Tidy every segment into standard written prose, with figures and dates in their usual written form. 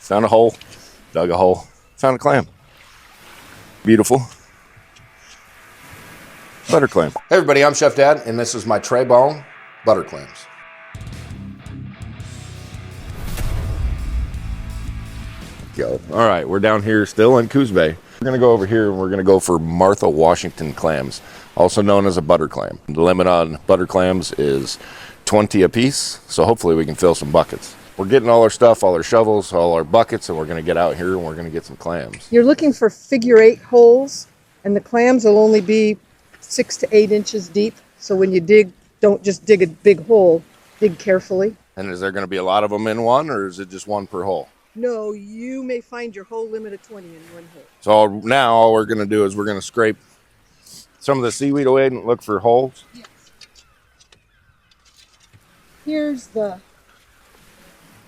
Found a hole, dug a hole, found a clam. Beautiful. Butter clam. Hey everybody, I'm Chef Dad, and this is my tray bone butter clams. Go. All right, we're down here still in Coos Bay. We're gonna go over here and we're gonna go for Martha Washington clams, also known as a butter clam. The limit on butter clams is 20 a piece, so hopefully we can fill some buckets. We're getting all our stuff, all our shovels, all our buckets, and we're gonna get out here and we're gonna get some clams. You're looking for figure-8 holes, and the clams will only be 6 to 8 inches deep. So when you dig, don't just dig a big hole, dig carefully. And is there gonna be a lot of them in one, or is it just one per hole? No, you may find your hole limit of 20 in one hole. So now all we're gonna do is we're gonna scrape some of the seaweed away and look for holes. Yes. Here's the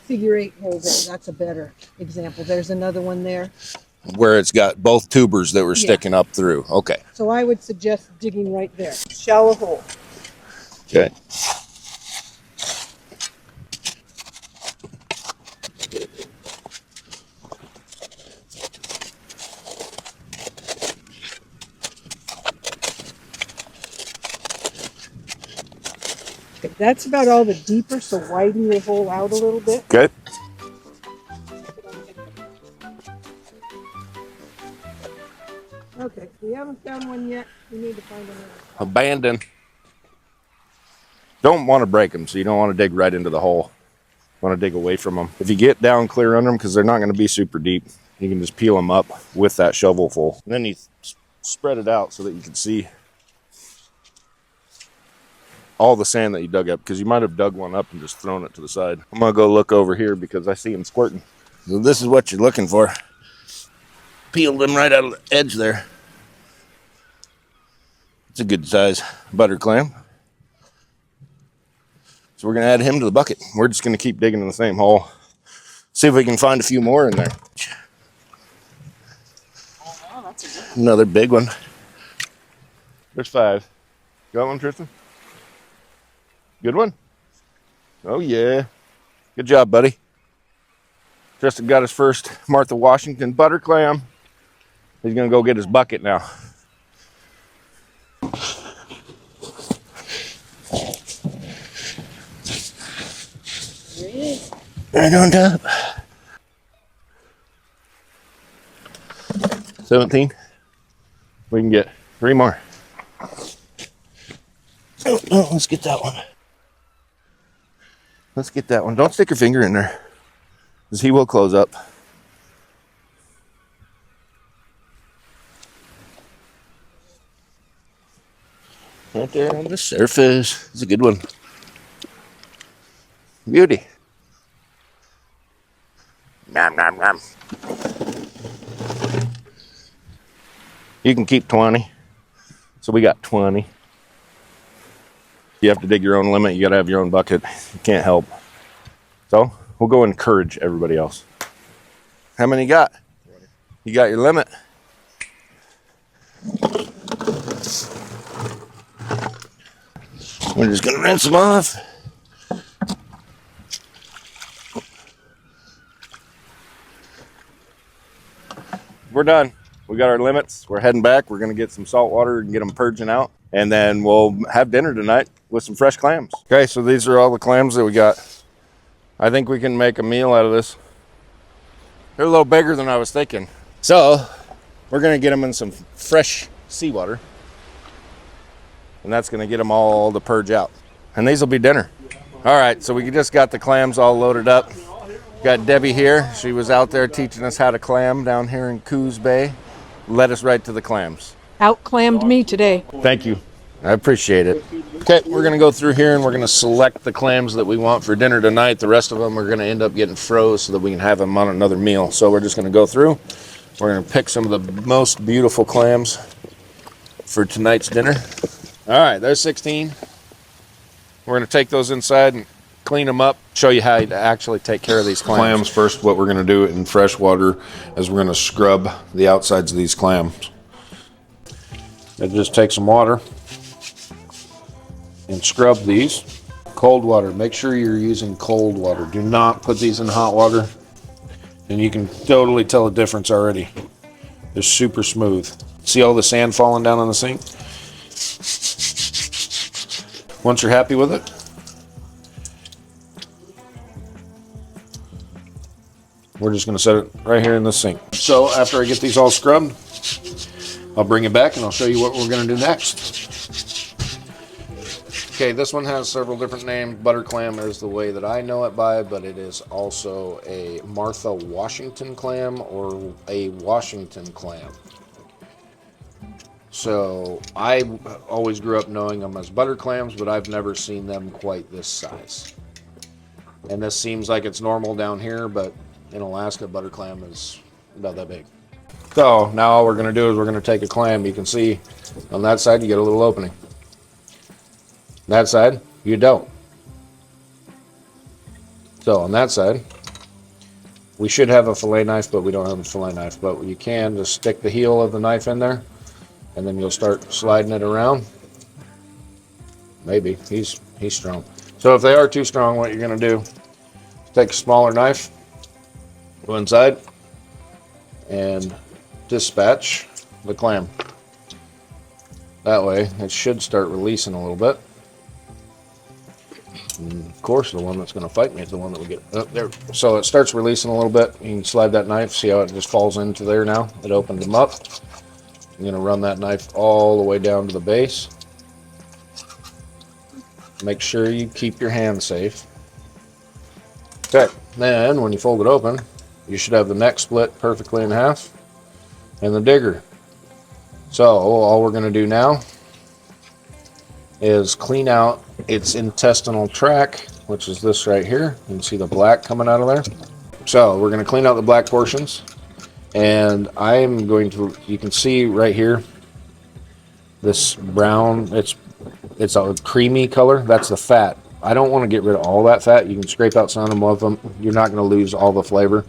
figure-8 hole there. That's a better example. There's another one there. Where it's got both tubers that were sticking up through. Okay. So I would suggest digging right there. Shallow hole. Okay. Okay, that's about all the deeper, so widen your hole out a little bit. Okay. Okay, we haven't found one yet. We need to find another. Abandon. Don't want to break them, so you don't want to dig right into the hole. You want to dig away from them. If you get down clear under them, because they're not going to be super deep, you can just peel them up with that shovelful. And then you spread it out so that you can see all the sand that you dug up, because you might have dug one up and just thrown it to the side. I'm going to go look over here because I see them squirting. So this is what you're looking for. Peeled them right out of the edge there. It's a good size butter clam. So we're going to add him to the bucket. We're just going to keep digging in the same hole. See if we can find a few more in there. Oh, wow, that's a good one. Another big one. There's 5. Got one, Tristan? Good one? Oh, yeah. Good job, buddy. Tristan got his first Martha Washington butter clam. He's going to go get his bucket now. There he is. Right on top. 17. We can get 3 more. Oh, no, let's get that one. Let's get that one. Don't stick your finger in there, because he will close up. Right there on the surface. It's a good one. Beauty. Nom, nom, nom. You can keep 20. So we got 20. You have to dig your own limit. You got to have your own bucket. You can't help. So we'll go encourage everybody else. How many you got? 20. You got your limit? We're just going to rinse them off. We're done. We got our limits. We're heading back. We're going to get some salt water and get them purging out. And then we'll have dinner tonight with some fresh clams. Okay, so these are all the clams that we got. I think we can make a meal out of this. They're a little bigger than I was thinking. So we're going to get them in some fresh seawater. And that's going to get them all to purge out. And these will be dinner. All right, so we just got the clams all loaded up. Got Debbie here. She was out there teaching us how to clam down here in Coos Bay. Led us right to the clams. Out-clammed me today. Thank you. I appreciate it. Okay, we're going to go through here and we're going to select the clams that we want for dinner tonight. The rest of them are going to end up getting froze so that we can have them on another meal. So we're just going to go through. We're going to pick some of the most beautiful clams for tonight's dinner. All right, there's 16. We're going to take those inside and clean them up, show you how to actually take care of these clams. First, what we're going to do in fresh water is we're going to scrub the outsides of these clams. And just take some water and scrub these. Cold water. Make sure you're using cold water. Do not put these in hot water. And you can totally tell the difference already. They're super smooth. See all the sand falling down on the sink? Once you're happy with it, we're just gonna set it right here in the sink. So after I get these all scrubbed, I'll bring it back and I'll show you what we're gonna do next. Okay, this one has several different names. Butter clam is the way that I know it by, but it is also a Martha Washington clam or a Washington clam. So I always grew up knowing them as butter clams, but I've never seen them quite this size. And this seems like it's normal down here, but in Alaska, butter clam is about that big. So now all we're gonna do is we're gonna take a clam. You can see on that side, you get a little opening. That side, you don't. So on that side, we should have a fillet knife, but we don't have a fillet knife. But you can just stick the heel of the knife in there, and then you'll start sliding it around. Maybe, he's strong. So if they are too strong, what you're gonna do, take a smaller knife, go inside, and dispatch the clam. That way, it should start releasing a little bit. And of course, the one that's going to fight me is the one that we get up there. So it starts releasing a little bit. You can slide that knife. See how it just falls into there now? It opened them up. I'm going to run that knife all the way down to the base. Make sure you keep your hand safe. Okay, then when you fold it open, you should have the neck split perfectly in half and the digger. So all we're going to do now is clean out its intestinal tract, which is this right here. You can see the black coming out of there. So we're going to clean out the black portions, and I'm going to, you can see right here, this brown, it's a creamy color. That's the fat. I don't want to get rid of all that fat. You can scrape out some of them. You're not going to lose all the flavor,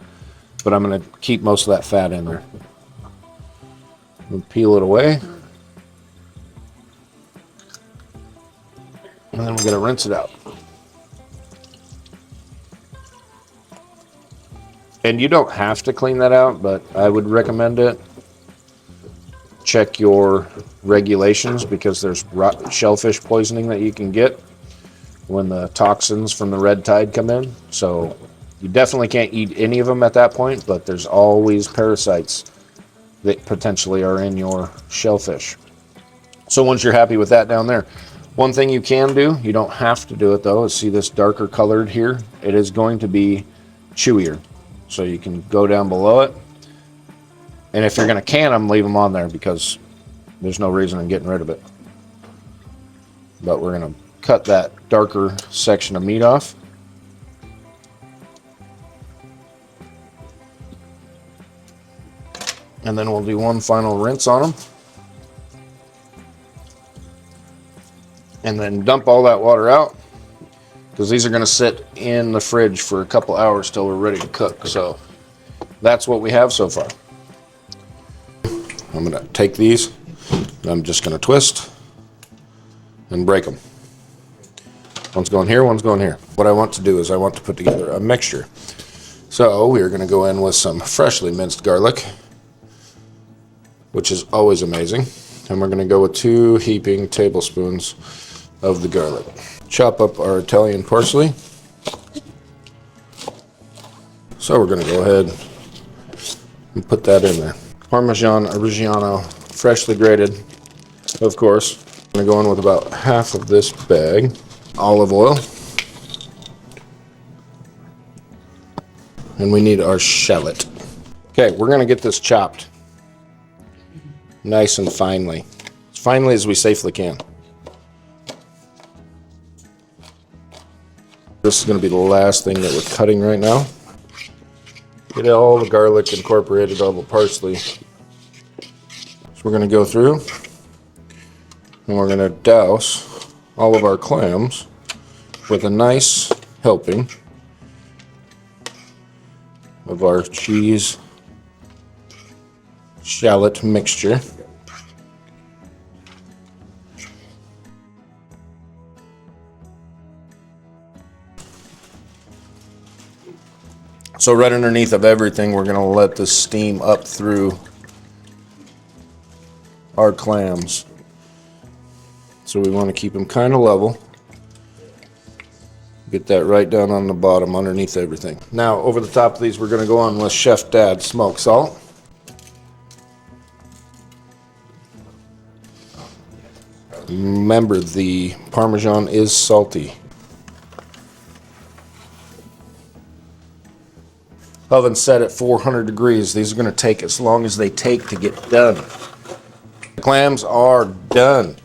but I'm going to keep most of that fat in there. We'll peel it away. And then we're going to rinse it out. And you don't have to clean that out, but I would recommend it. Check your regulations, because there's shellfish poisoning that you can get when the toxins from the red tide come in. So you definitely can't eat any of them at that point, but there's always parasites that potentially are in your shellfish. So once you're happy with that down there, one thing you can do, you don't have to do it though, is see this darker colored here? It is going to be chewier. So you can go down below it. And if you're going to can them, leave them on there, because there's no reason in getting rid of it. But we're going to cut that darker section of meat off. And then we'll do one final rinse on them. And then dump all that water out, because these are going to sit in the fridge for a couple hours till we're ready to cook. So that's what we have so far. I'm going to take these, and I'm just going to twist and break them. One's going here, one's going here. What I want to do is I want to put together a mixture. So we're going to go in with some freshly minced garlic, which is always amazing. And we're going to go with 2 heaping tablespoons of the garlic. Chop up our Italian parsley. So we're going to go ahead and put that in there. Parmesan Reggiano, freshly grated, of course. I'm going to go in with about half of this bag. Olive oil. And we need our shallot. Okay, we're going to get this chopped nice and finely. As finely as we safely can. This is going to be the last thing that we're cutting right now. Get all the garlic incorporated, all the parsley. So we're going to go through and we're going to douse all of our clams with a nice helping of our cheese shallot mixture. So right underneath of everything, we're gonna let the steam up through our clams. So we want to keep them kind of level. Get that right down on the bottom underneath everything. Now over the top of these, we're gonna go on with Chef Dad smoked salt. Remember, the Parmesan is salty. Oven set at 400 degrees. These are going to take as long as they take to get done. The clams are done.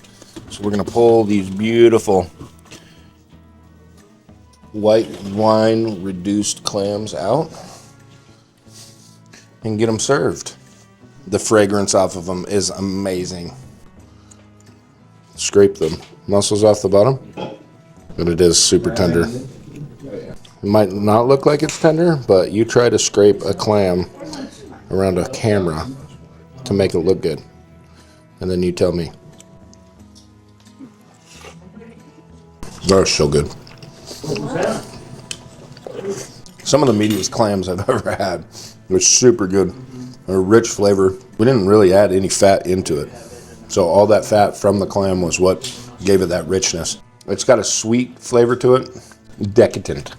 So we're going to pull these beautiful white wine reduced clams out and get them served. The fragrance off of them is amazing. Scrape the muscles off the bottom, but it is super tender. It might not look like it's tender, but you try to scrape a clam around a camera to make it look good, and then you tell me. They're so good. Some of the meatiest clams I've ever had. They're super good. They're rich flavor. We didn't really add any fat into it. So all that fat from the clam was what gave it that richness. It's got a sweet flavor to it. Decadent.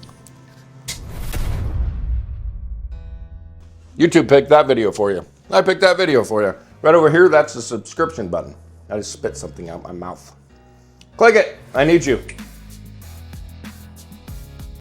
YouTube picked that video for you. I picked that video for you. Right over here, that's the subscription button. I just spit something out my mouth. Click it. I need you.